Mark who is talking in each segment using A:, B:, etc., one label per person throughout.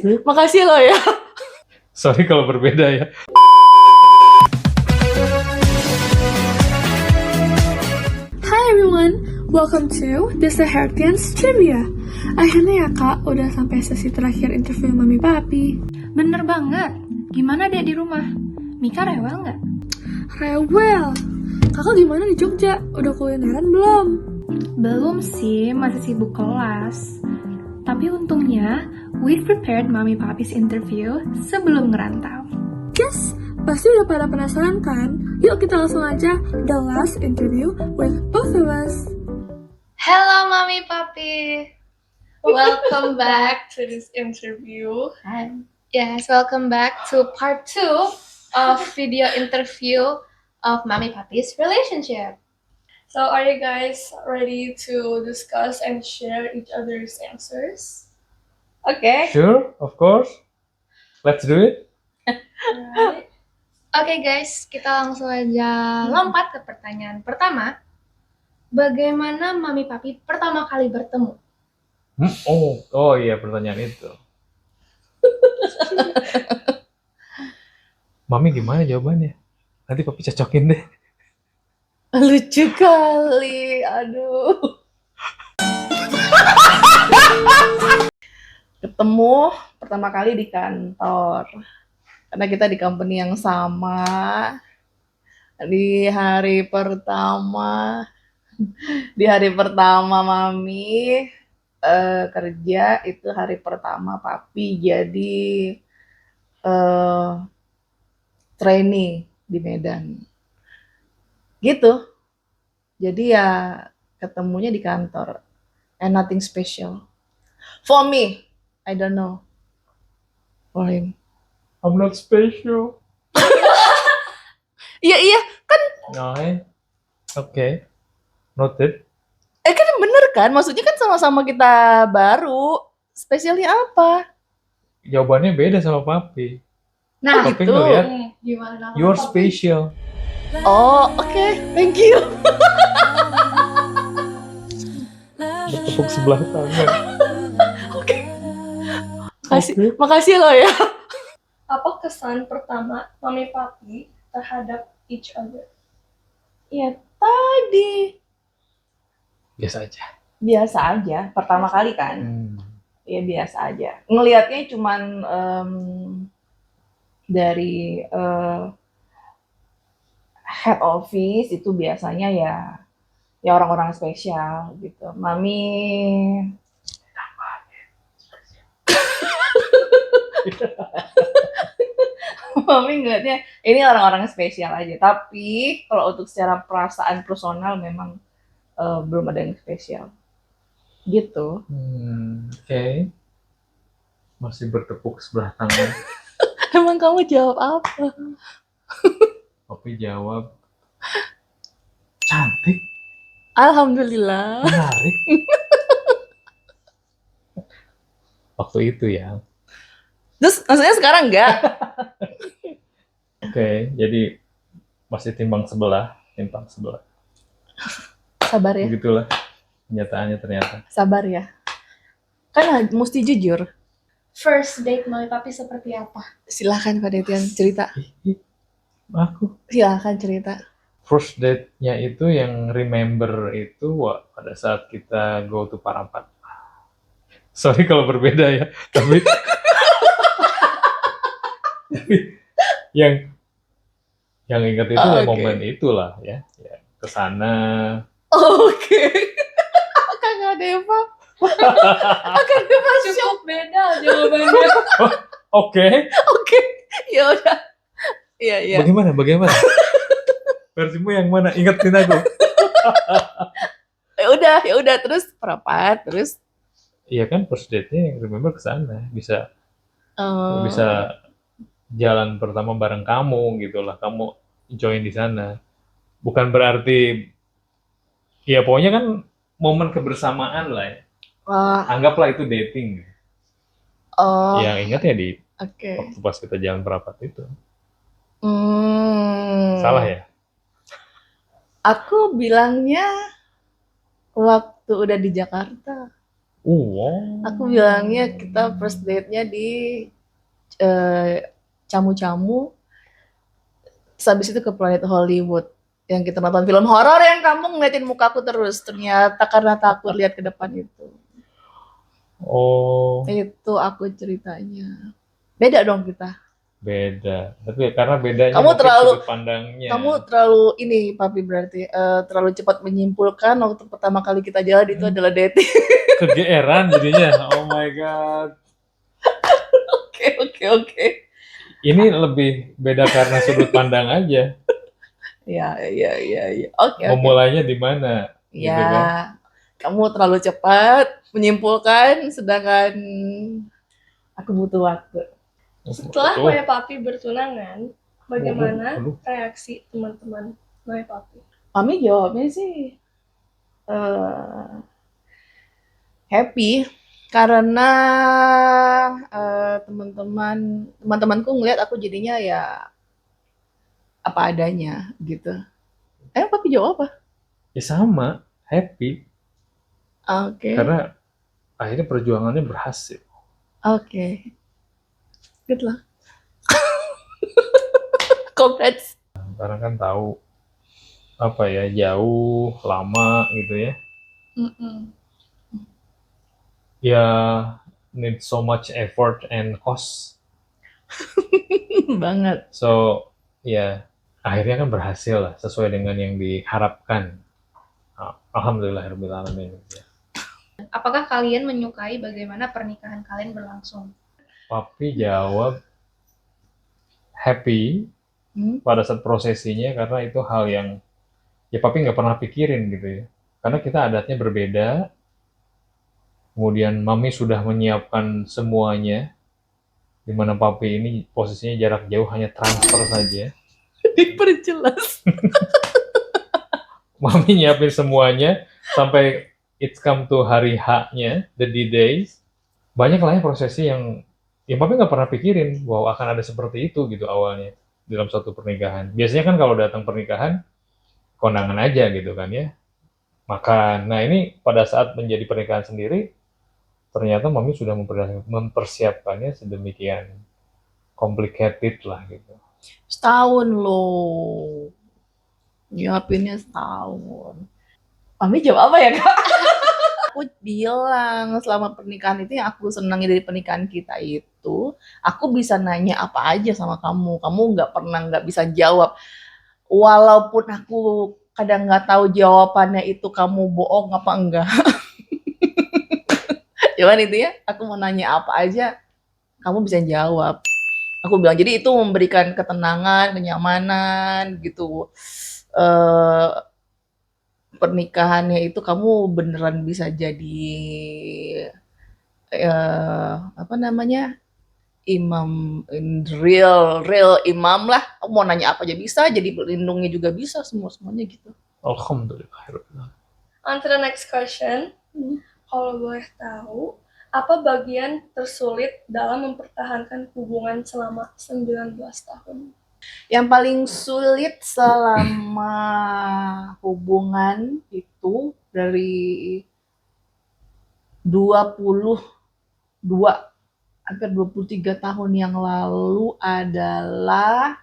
A: Makasih loh ya.
B: Sorry kalau berbeda ya.
A: Hi everyone, welcome to This is Hertian's Trivia. Akhirnya ya kak, udah sampai sesi terakhir interview Mami Papi.
C: Bener banget. Gimana dek di rumah? Mika rewel nggak?
A: Rewel. Kakak gimana di Jogja? Udah kulineran belum?
C: Belum sih, masih sibuk kelas. Tapi untungnya, we've prepared Mami Papi's interview sebelum ngerantau.
A: Yes, pasti udah pada penasaran kan? Yuk kita langsung aja the last interview with both of us.
D: Hello, Mami Papi. Welcome back to this interview.
C: Hai.
D: Yes, welcome back to part 2 of video interview of Mami Papi's relationship. So, are you guys ready to discuss and share each other's answers? Okay.
B: Sure, of course. Let's do it.
D: Alright. Oke guys, kita langsung aja lompat ke pertanyaan pertama. Bagaimana Mami Papi pertama kali bertemu?
B: Oh iya, pertanyaan itu. Mami gimana jawabannya? Nanti papi cocokin deh.
A: Lucu kali, aduh.
E: Ketemu pertama kali di kantor karena kita di company yang sama. Di hari pertama Mami kerja, itu hari pertama Papi jadi trainee di Medan gitu. Jadi ya ketemunya di kantor, and nothing special for me. I don't know for him.
B: I'm not special.
E: Iya kan,
B: No, okay. Noted.
E: kan bener kan, maksudnya kan sama-sama kita baru, spesialnya apa?
B: Jawabannya beda sama papi.
D: Nah,
B: Papi
E: gitu.
B: ngeliat,
D: gimana?
B: you're
D: Papi?
B: special.
E: Oh, oke, thank you.
B: Bertepuk sebelah tangan.
A: Makasih loh ya.
D: Apa kesan pertama Mami Papi terhadap each other?
E: Ya tadi
B: Biasa aja.
E: biasa aja, pertama kali kan, ya biasa aja. Ngelihatnya cuman dari head office itu biasanya ya orang-orang spesial gitu. Mami ngelihatnya ini orang-orang spesial aja. Tapi kalau untuk secara perasaan personal memang belum ada yang spesial gitu.
B: Oke. Masih bertepuk sebelah tangan.
A: Emang kamu jawab apa?
B: Papi jawab, cantik,
A: Alhamdulillah.
B: menarik. Waktu itu ya.
E: Terus maksudnya sekarang enggak?
B: Oke, jadi masih timbang sebelah.
E: Sabar ya,
B: Begitulah kenyataannya ternyata.
E: sabar ya. Kan mesti jujur.
D: First date Mami Papi seperti apa?
E: Silahkan Pak Detian cerita.
B: Aku
E: Silahkan cerita.
B: first date-nya itu yang remember itu pada saat kita go to Parapat. Sorry kalau berbeda ya, tapi yang ingat itu ya
E: Oke.
B: momen itulah ya ke sana.
E: Oke. Kakak Deva. Kakak Deva
D: Cukup beda jawabannya.
B: Oke.
E: Oke. Ya udah. Iya.
B: Bagaimana? Versimu yang mana? Ingetin aku.
E: Ya udah terus perapat, terus
B: Iya kan first date-nya yang remember ke sana. Bisa
E: eh,
B: jalan pertama bareng kamu gitulah. Kamu join di sana. Bukan berarti ya pokoknya kan momen kebersamaan lah ya. Anggaplah itu dating.
E: oh,
B: Yang ingat ya di
E: oke.
B: waktu pas kita jalan Parapat itu.
E: Hmm.
B: Salah ya?
E: Aku bilangnya waktu udah di Jakarta.
B: Wow.
E: Aku bilangnya kita first date-nya di eh, Camu-Camu, terus habis itu ke Planet Hollywood. Yang kita nonton film horor yang kamu ngeliatin mukaku terus. Ternyata karena takut lihat ke depan itu.
B: Oh,
E: Itu aku ceritanya. Beda dong kita.
B: beda. Tapi karena bedanya
E: Kamu
B: mungkin
E: terlalu
B: sudut pandangnya.
E: Kamu terlalu ini, Papi, berarti terlalu cepat menyimpulkan waktu pertama kali kita jalan itu adalah dating.
B: Kegeeran jadinya. Oh my god.
E: Oke.
B: Ini lebih beda karena sudut pandang aja.
E: Ya. Oke.
B: Memulainya di mana, gitu
E: Ya,
B: kan?
E: kamu terlalu cepat menyimpulkan, sedangkan aku butuh waktu.
D: Setelah
B: Tuh.
D: Mami Papi bertunangan, bagaimana
B: Waduh.
D: reaksi teman-teman Mami Papi?
E: Mami jawabnya sih eh, happy karena teman-temanku ngelihat aku jadinya ya apa adanya gitu. Papi jawab apa?
B: Ya sama, happy.
E: Oke.
B: Karena akhirnya perjuangannya berhasil.
E: Oke. Good luck. Congrats.
B: Karena kan tahu apa ya, jauh, lama gitu ya. Ya need so much effort and cost.
E: Banget.
B: So ya akhirnya kan berhasil lah sesuai dengan yang diharapkan. Alhamdulillahirabbil alamin.
C: Apakah kalian menyukai bagaimana pernikahan kalian berlangsung?
B: Papi jawab happy pada saat prosesinya karena itu hal yang ya papi nggak pernah pikirin gitu ya. Karena kita adatnya berbeda. Kemudian mami sudah menyiapkan semuanya. Di mana papi ini posisinya jarak jauh hanya transfer saja.
E: Diperjelas.
B: Mami nyiapin semuanya sampai it's come to hari H-nya, the D-days. Banyak lah ya prosesi yang papi nggak pernah pikirin bahwa akan ada seperti itu gitu awalnya dalam suatu pernikahan. Biasanya kan kalau datang pernikahan kondangan aja gitu kan ya, makan. Nah ini pada saat menjadi pernikahan sendiri ternyata mami sudah mempersiapkannya sedemikian complicated lah gitu.
E: Setahun loh. Nyiapinnya setahun. Mami jawab apa ya, Kak? Aku bilang selama pernikahan itu yang aku senangi dari pernikahan kita itu, aku bisa nanya apa aja sama kamu. Kamu nggak bisa jawab. Walaupun aku kadang nggak tahu jawabannya itu kamu bohong apa enggak. Cuman itu ya, aku mau nanya apa aja, kamu bisa jawab. Aku bilang, jadi itu memberikan ketenangan, kenyamanan gitu. Pernikahannya itu kamu beneran bisa jadi apa namanya, imam, real imam lah. Kamu mau nanya apa aja bisa, jadi pelindungnya juga bisa, semuanya gitu.
B: Alhamdulillah.
D: On to the next question. Kalau boleh tahu, apa bagian tersulit dalam mempertahankan hubungan selama 19 tahun?
E: Yang paling sulit selama hubungan itu dari 22, hampir 23 tahun yang lalu adalah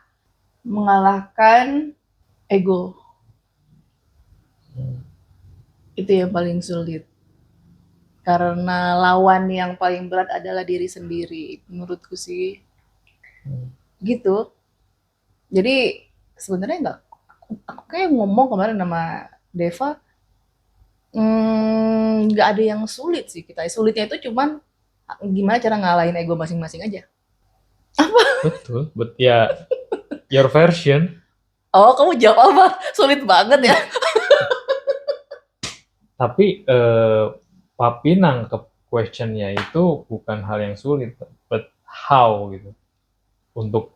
E: mengalahkan ego. Itu yang paling sulit. Karena lawan yang paling berat adalah diri sendiri, menurutku sih. Gitu. Jadi sebenarnya aku kayak ngomong kemarin sama Deva, nggak ada yang sulit sih kita. Sulitnya itu cuman gimana cara ngalahin ego masing-masing aja.
B: Betul, ya your version.
E: Oh, kamu jawab apa? Sulit banget ya.
B: Tapi papi nangkep questionnya itu bukan hal yang sulit, but how gitu. Untuk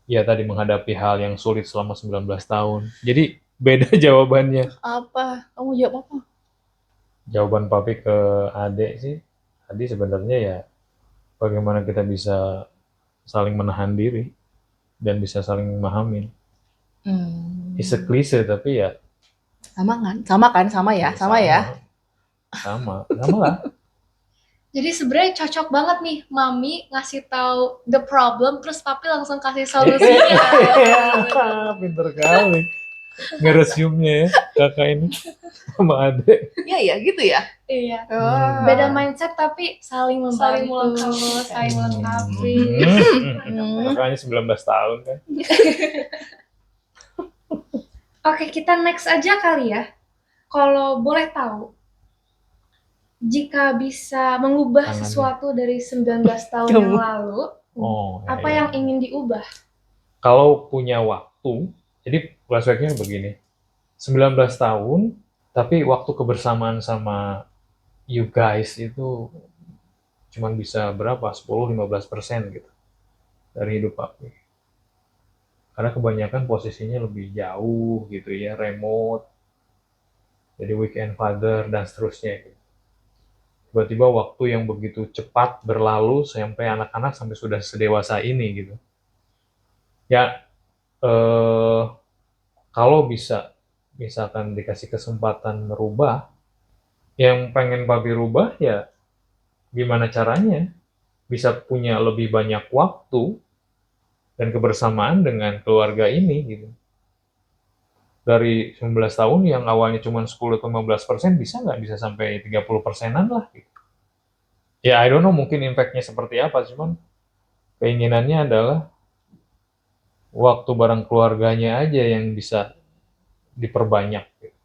B: ya tadi menghadapi hal yang sulit selama 19 tahun. Jadi beda jawabannya.
E: Apa? Kamu jawab apa?
B: Jawaban papi ke adik sih, tadi sebenarnya ya bagaimana kita bisa saling menahan diri dan bisa saling memahamin. It's a cliche tapi ya
E: Sama kan? Sama ya?
B: sama lah.
D: Jadi sebenarnya cocok banget nih Mami ngasih tahu the problem terus Papi langsung kasih solusinya.
B: Pinter kali ngeresume ya kakak ini sama adek.
E: Iya ya, gitu ya.
D: Iya.
E: Oh.
D: Beda mindset tapi saling
E: Saling
D: membantu,
E: melengkapi.
D: saling melengkapi.
B: Kakaknya 19 tahun kan.
D: Oke, kita next aja kali ya. Kalau boleh tahu, jika bisa mengubah
B: Tangannya.
D: sesuatu dari 19 tahun yang lalu, apa yang ingin diubah?
B: Kalau punya waktu, jadi flashbacknya begini, 19 tahun, tapi waktu kebersamaan sama you guys itu cuman bisa berapa, 10-15% gitu dari hidup aku. Karena kebanyakan posisinya lebih jauh gitu ya, remote, jadi weekend father dan seterusnya. Tiba-tiba waktu yang begitu cepat berlalu sampai anak-anak sampai sudah sedewasa ini gitu. Ya, kalau bisa, misalkan dikasih kesempatan merubah, yang pengen Papi rubah ya gimana caranya bisa punya lebih banyak waktu dan kebersamaan dengan keluarga ini gitu. Dari 19 tahun yang awalnya cuma 10-15% bisa nggak bisa sampai 30%-an lah gitu. Ya I don't know mungkin impact-nya seperti apa, cuman keinginannya adalah waktu bareng keluarganya aja yang bisa diperbanyak gitu.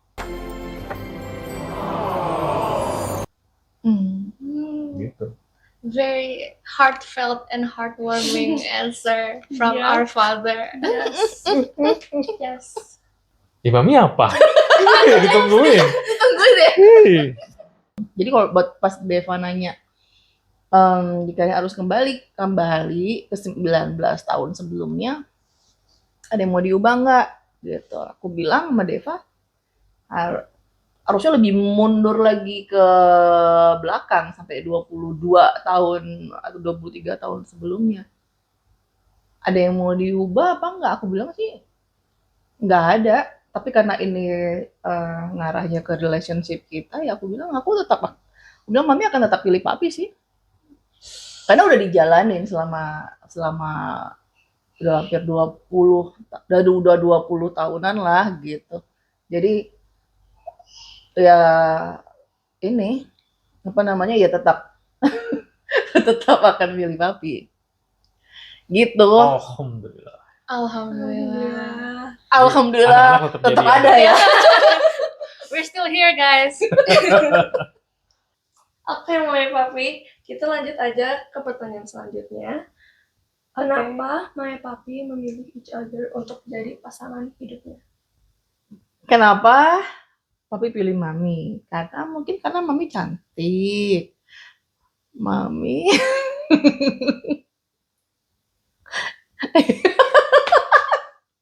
B: Gitu.
D: Very heartfelt and heartwarming answer from our father. Yes. Yes.
B: Ya Mami apa? Ditungguin.
E: Ditungguin ya.
B: Hei.
E: Jadi kalau buat pas Deva nanya, jika harus kembali ke 19 tahun sebelumnya, ada yang mau diubah nggak? Gitu. Aku bilang sama Deva, harusnya lebih mundur lagi ke belakang sampai 22 tahun atau 23 tahun sebelumnya. Ada yang mau diubah apa nggak? Aku bilang sih nggak ada. Tapi karena ini ngarahnya ke relationship kita, ya aku bilang Mami akan tetap pilih Papi sih. Karena udah dijalanin selama udah hampir 20 tahunan lah gitu. Jadi ya ini apa namanya ya tetap tetap akan pilih Papi. Gitu.
B: Alhamdulillah.
D: Alhamdulillah.
E: Alhamdulillah
B: Anak-anak
E: tetap
B: jadi
E: ada ya.
D: We're still here, guys. Oke, Mami Papi, kita lanjut aja ke pertanyaan selanjutnya. Kenapa Mami Papi memilih each other untuk jadi pasangan hidupnya?
E: Kenapa Papi pilih Mami? Karena Mami cantik. Mami.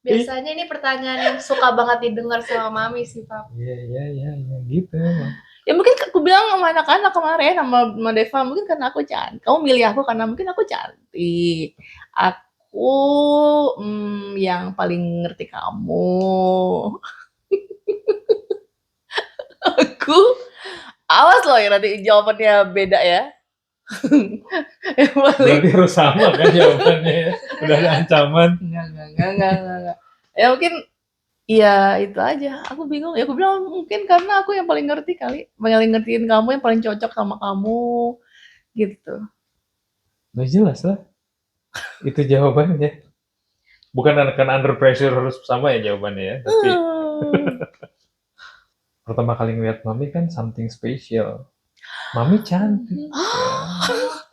D: Biasanya ini pertanyaan yang suka banget didengar sama Mami sih, Papi.
B: Iya, gitu emang.
E: Ya mungkin aku bilang sama anak-anak kemarin sama Deva, mungkin karena aku cantik. Kamu milih aku karena mungkin aku cantik. Aku yang paling ngerti kamu. Aku awas loh ya nanti jawabannya beda ya.
B: Berarti harus sama kan jawabannya ya. Udah ada ancaman.
E: Enggak. Ya mungkin ya itu aja. Aku bingung. Ya aku bilang mungkin karena aku yang paling ngerti kali. Paling ngertiin kamu, yang paling cocok sama kamu. Gitu.
B: Nah jelas lah. Itu jawabannya. Bukan karena under pressure harus sama ya jawabannya ya. Tapi pertama kali ngeliat Mami kan something special. Mami cantik.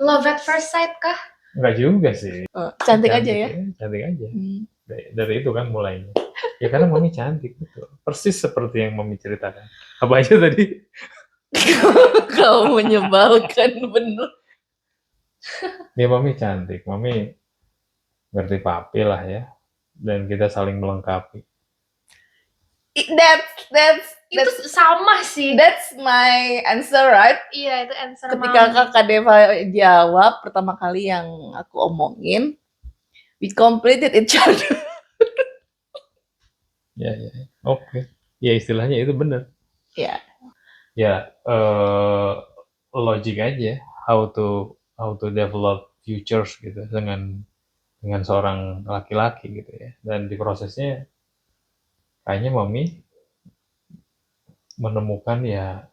D: Love at first sight kah?
B: Enggak juga sih.
E: Cantik aja ya.
B: Cantik aja. Dari itu kan mulainya. Ya karena Mami cantik gitu. Persis seperti yang Mami ceritakan. Apa aja tadi?
E: Kau menyebalkan bener.
B: Ya Mami cantik. Mami ngerti Papi lah ya. Dan kita saling melengkapi.
D: Itu sama sih.
E: That's my answer, right?
D: Iya, itu answer
E: Ketika
D: Mami.
E: Kak Deva jawab pertama kali yang aku omongin, we completed each other.
B: Ya. Oke. Ya istilahnya itu benar.
E: Ya.
B: Ya logik aja. how to develop futures gitu dengan seorang laki-laki gitu ya. Dan di prosesnya kayaknya mami menemukan ya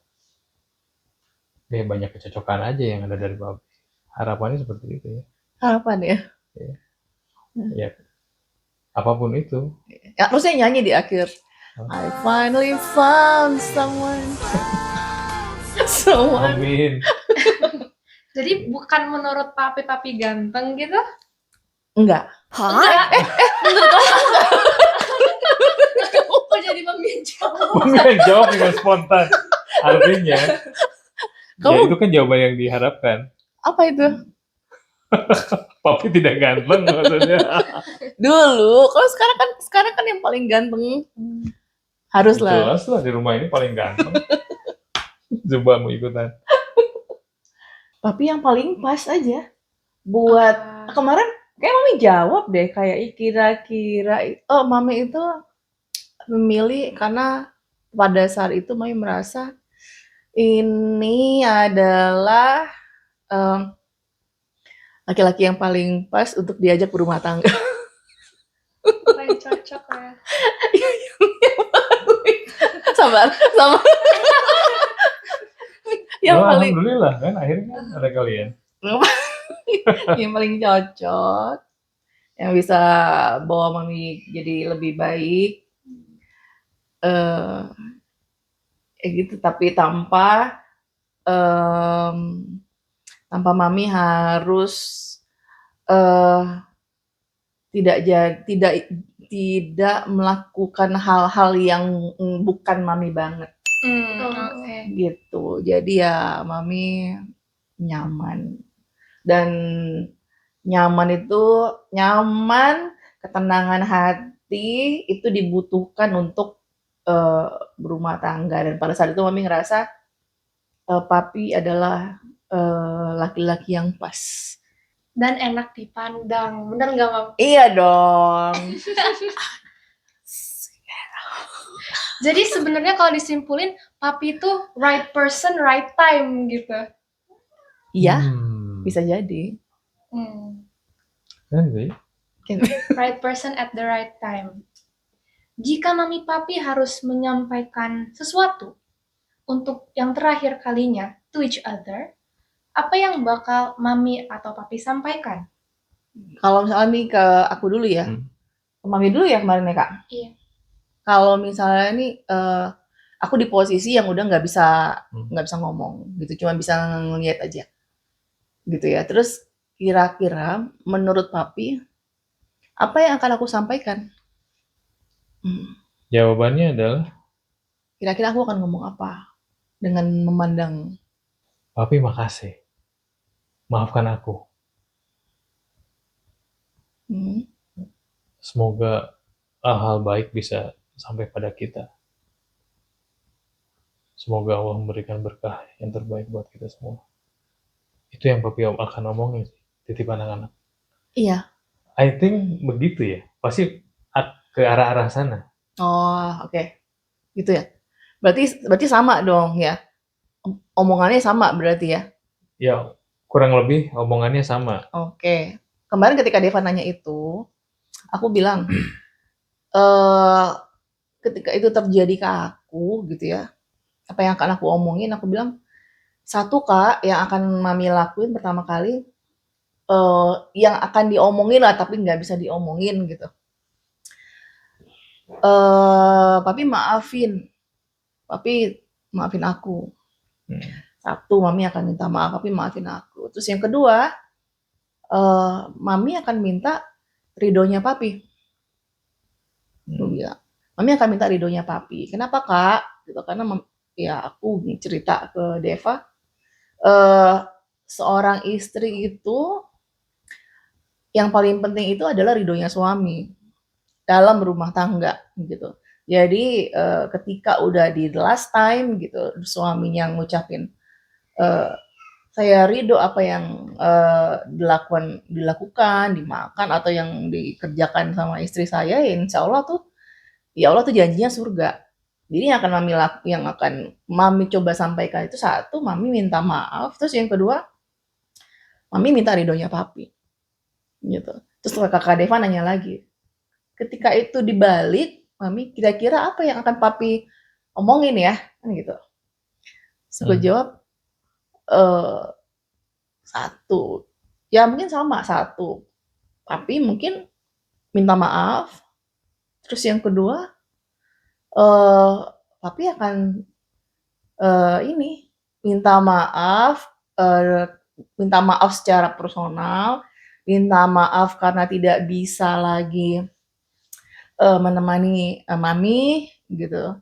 B: banyak kecocokan aja yang ada dari papi. Harapannya seperti itu ya.
E: Harapan ya.
B: Ya apapun itu.
E: Ya, harusnya nyanyi di akhir. I finally found someone. Someone.
B: Amin.
D: Jadi bukan menurut papi ganteng gitu?
E: Enggak.
D: Enggak. Kok jadi menjawab?
B: Bukan jawab dengan spontan. Artinya, ya
E: Kamu-
B: itu kan jawaban yang diharapkan.
E: Apa itu?
B: Papi tidak ganteng maksudnya.
E: Dulu, kalau sekarang kan yang paling ganteng harus lah.
B: Jelas lah di rumah ini paling ganteng. Coba mau ikutan.
E: Tapi yang paling pas aja buat kemarin kayak mami jawab deh kayak kira-kira mami itu memilih karena pada saat itu mami merasa ini adalah laki-laki yang paling pas untuk diajak berumah tangga.
D: Paling cocok ya.
E: Sabar, sama. Yang
B: Oh,
E: paling
B: alhamdulillah kan akhirnya kan ada kalian.
E: yang paling cocok, yang bisa bawa mami jadi lebih baik, gitu. Tapi tanpa mami harus tidak melakukan hal-hal yang bukan mami banget.
D: Oke.
E: Gitu. Jadi ya mami nyaman. Dan nyaman itu ketenangan hati itu dibutuhkan untuk berumah tangga. Dan pada saat itu mami ngerasa papi adalah laki-laki yang pas.
D: Dan enak dipandang, bener nggak Mam?
E: Iya dong.
D: Jadi sebenarnya kalau disimpulin, papi itu right person, right time gitu.
E: Iya, bisa jadi.
B: Kan sih.
D: Right person at the right time. Jika mami papi harus menyampaikan sesuatu untuk yang terakhir kalinya to each other, apa yang bakal mami atau papi sampaikan?
E: Kalau misalnya nih ke aku dulu ya, ke mami dulu ya kemarin ya Kak.
D: Iya.
E: Kalau misalnya nih aku di posisi yang udah nggak bisa ngomong gitu, cuma bisa ngeliat aja gitu ya. Terus kira-kira menurut papi apa yang akan aku sampaikan?
B: Jawabannya adalah
E: Kira-kira aku akan ngomong apa dengan memandang
B: papi makasih. Maafkan aku. Semoga hal-hal baik bisa sampai pada kita. Semoga Allah memberikan berkah yang terbaik buat kita semua. Itu yang papi akan omongin sih, titip anak-anak.
E: Iya.
B: I think begitu ya. Pasti ke arah-arah sana.
E: Oh, oke. Gitu ya. Berarti sama dong ya. Omongannya sama berarti ya.
B: Ya, kurang lebih omongannya sama.
E: Oke. Kemarin ketika Deva nanya itu, aku bilang ketika itu terjadi ke aku gitu ya, apa yang akan aku omongin, aku bilang satu Kak yang akan mami lakuin pertama kali yang akan diomongin lah tapi nggak bisa diomongin gitu. Papi maafin aku. Satu, mami akan minta maaf, papi maafin aku. Terus yang kedua, mami akan minta ridhonya papi. Aku bilang, mami akan minta ridhonya papi. Kenapa Kak? Gitu, karena ya aku cerita ke Deva, seorang istri itu yang paling penting itu adalah ridhonya suami dalam rumah tangga gitu. Jadi ketika udah di last time gitu, suaminya ngucapin saya ridho apa yang dilakukan, dimakan atau yang dikerjakan sama istri saya, ya insya Allah tuh janjinya surga. Jadi yang akan mami coba sampaikan itu satu, mami minta maaf. Terus yang kedua, Mami minta ridhonya papi. Gitu. Terus kakak Deva nanya lagi. Ketika itu dibalik, Mami kira-kira apa yang akan papi omongin ya? Kan gitu. Terus gue jawab, satu. Ya mungkin sama, satu. Papi mungkin minta maaf. Terus yang kedua, papi akan ini minta maaf secara personal, minta maaf karena tidak bisa lagi menemani mami gitu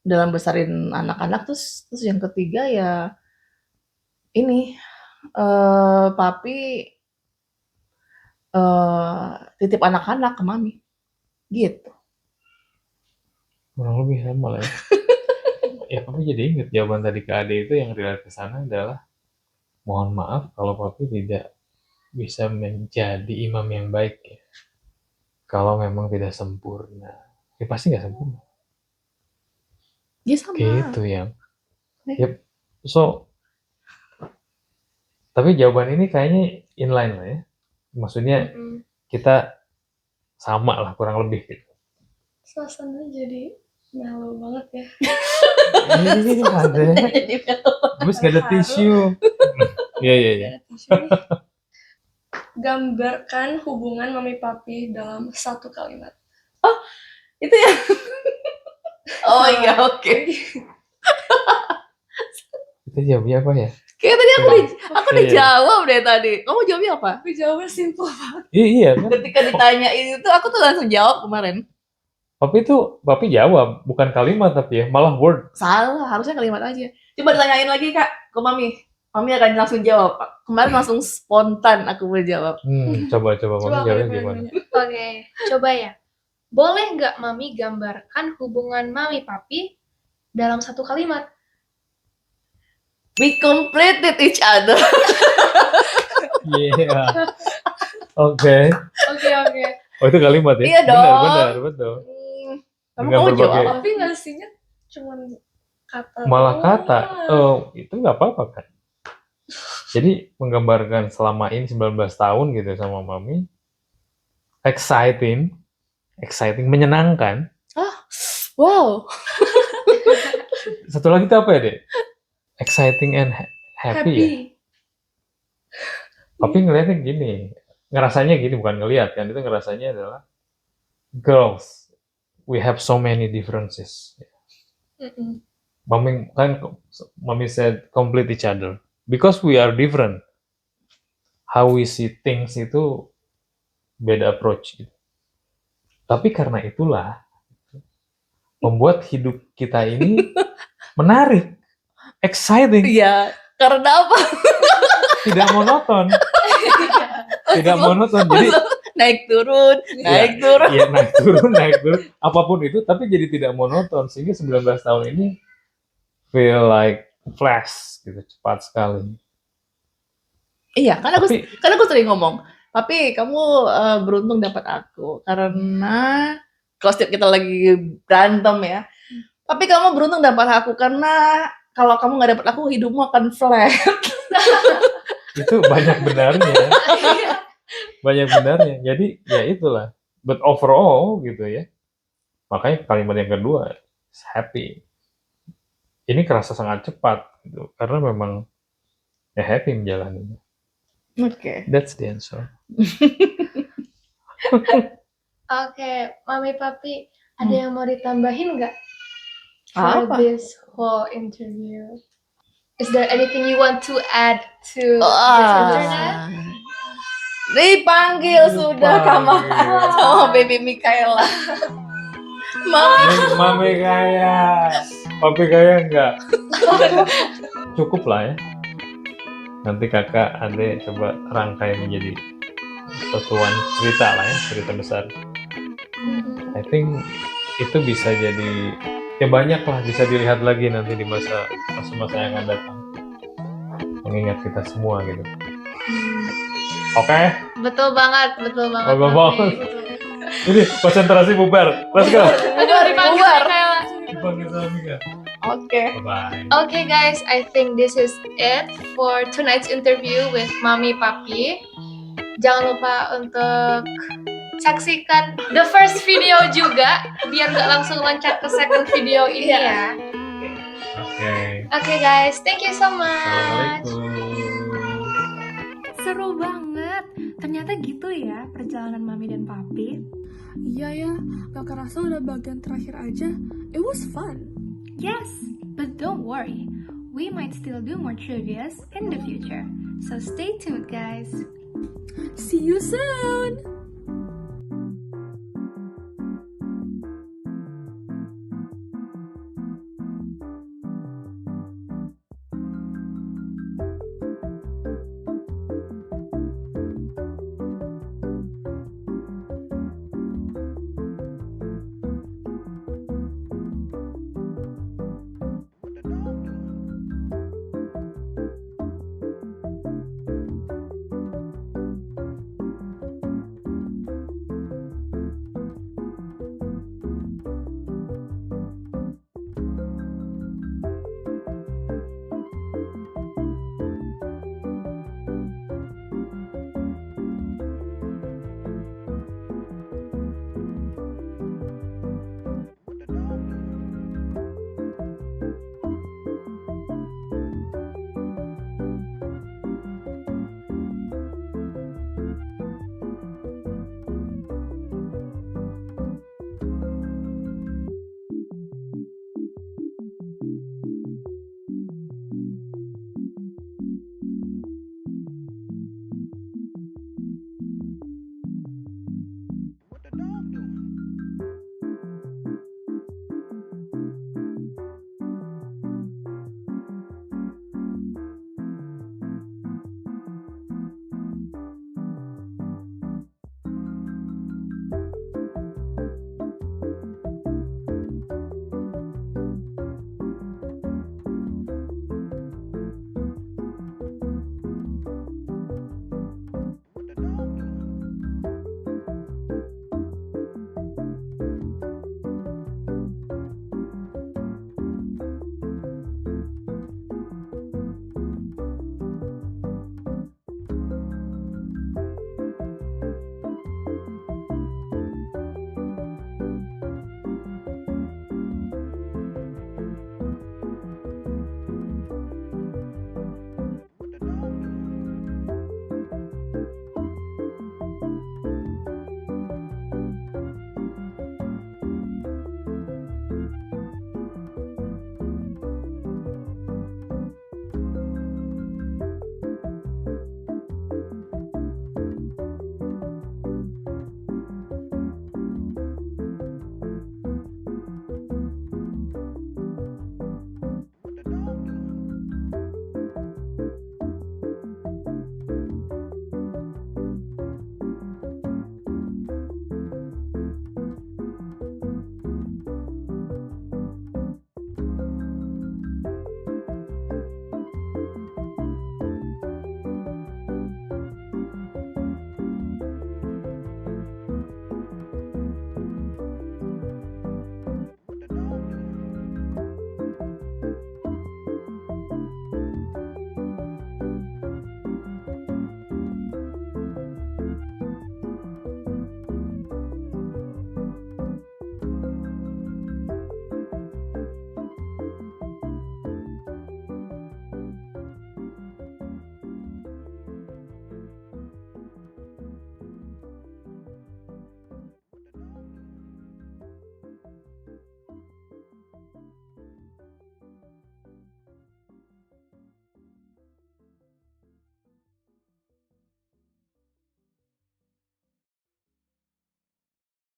E: dalam besarin anak-anak. Terus yang ketiga ya ini papi titip anak-anak ke mami gitu.
B: Kurang lebih sama lah ya. Ya papi jadi inget jawaban tadi ke Ade itu yang relate ke sana adalah mohon maaf kalau papi tidak bisa menjadi imam yang baik ya. Kalau memang tidak sempurna. Ya pasti nggak sempurna.
E: Ya sama.
B: Gitu ya. Yep. So, tapi jawaban ini kayaknya inline lah ya. Maksudnya kita sama lah kurang lebih gitu.
D: Suasana jadi mellow banget ya.
B: Ini ada. Terus gak ada tisu. Iya.
D: Gambarkan hubungan mami papi dalam satu kalimat.
E: Itu ya. Oh iya, oke.
B: Kita jawabnya apa ya?
E: Kayak tadi aku udah
B: Iya.
E: jawab deh tadi. Kamu jawabnya apa?
D: Tapi jawabnya simple banget.
B: Iya kan?
E: Ketika ditanyain itu aku tuh langsung jawab kemarin.
B: Papi jawab, bukan kalimat tapi ya, malah word.
E: Salah, harusnya kalimat aja. Coba ditanyain lagi Kak ke Mami. Mami akan langsung jawab. Kemarin langsung spontan aku menjawab.
B: Coba Mami jawabnya gimana?
D: Oke, coba ya. Boleh nggak Mami gambarkan hubungan Mami Papi dalam satu kalimat?
E: We completed each other.
B: Iya. Oke. Oh itu kalimat ya?
E: Iya dong.
B: Benar, betul.
E: Kamu
B: Dengan
E: jawab
B: berbagai-
E: apa?
D: Tapi ngasihnya cuma kata.
B: Malah kata,
D: doang.
B: itu nggak apa-apa kan? Jadi menggambarkan selama ini 19 tahun gitu sama Mami, exciting, menyenangkan.
E: Wow.
B: Satu lagi itu apa ya, Dek? Exciting and happy ya? Tapi ngeliatnya gini, ngerasanya gini, bukan ngeliat kan, itu ngerasanya adalah girls, we have so many differences. Mami said complete each other because we are different. How we see things itu beda approach gitu. Tapi karena itulah membuat hidup kita ini menarik, exciting,
E: Iya, karena apa?
B: tidak monoton. Tidak monoton. Jadi
E: Naik turun.
B: iya naik turun, apapun itu, tapi jadi tidak monoton sehingga 19 tahun ini feel like flash gitu, cepat sekali.
E: Iya, kan aku
B: Tapi
E: sering ngomong, tapi kamu beruntung dapat aku karena kalau setiap kita lagi berantem ya. Tapi kamu beruntung dapat aku karena kalau kamu nggak dapat aku hidupmu akan flat.
B: itu banyak benarnya. Jadi ya itulah. But overall gitu ya. Makanya kalimat yang kedua is happy. Ini kerasa sangat cepat gitu karena memang ya happy menjalaninya.
E: Oke.
B: That's the answer.
D: Oke, Mami Papi, ada yang mau ditambahin nggak
E: Apa?
D: for this whole interview? Is there anything you want to add to this internet?
E: Dipanggil sudah sama baby Mikaela.
B: Mami kaya, papi kaya enggak? Cukup lah ya. Nanti kakak, Ade coba rangkai menjadi satuan cerita lah ya, cerita besar. I think itu bisa jadi ya banyak lah, bisa dilihat lagi nanti di masa yang akan datang. Mengingat kita semua gitu. Oke?
D: Betul banget.
B: Betul
D: Mami.
B: banget. Ini konsentrasi bubar. Let's go.
D: Aduh, dipanggil
E: Bubar.
D: Mikaela.
B: Dipanggil sama Mika.
E: Oke.
B: Bye-bye.
D: Okay guys, I think this is it for tonight's interview with Mami Papi. Jangan lupa untuk saksikan the first video juga, biar nggak langsung loncat ke second video ini ya.
B: Oke.
D: Okay guys, thank you so much.
B: Assalamualaikum.
C: Seru banget. Ternyata gitu ya perjalanan Mami dan Papi.
A: Iya ya, gak kerasa udah bagian terakhir aja. It was fun.
C: Yes, but don't worry. We might still do more trivias in the future. So stay tuned, guys.
A: See you soon!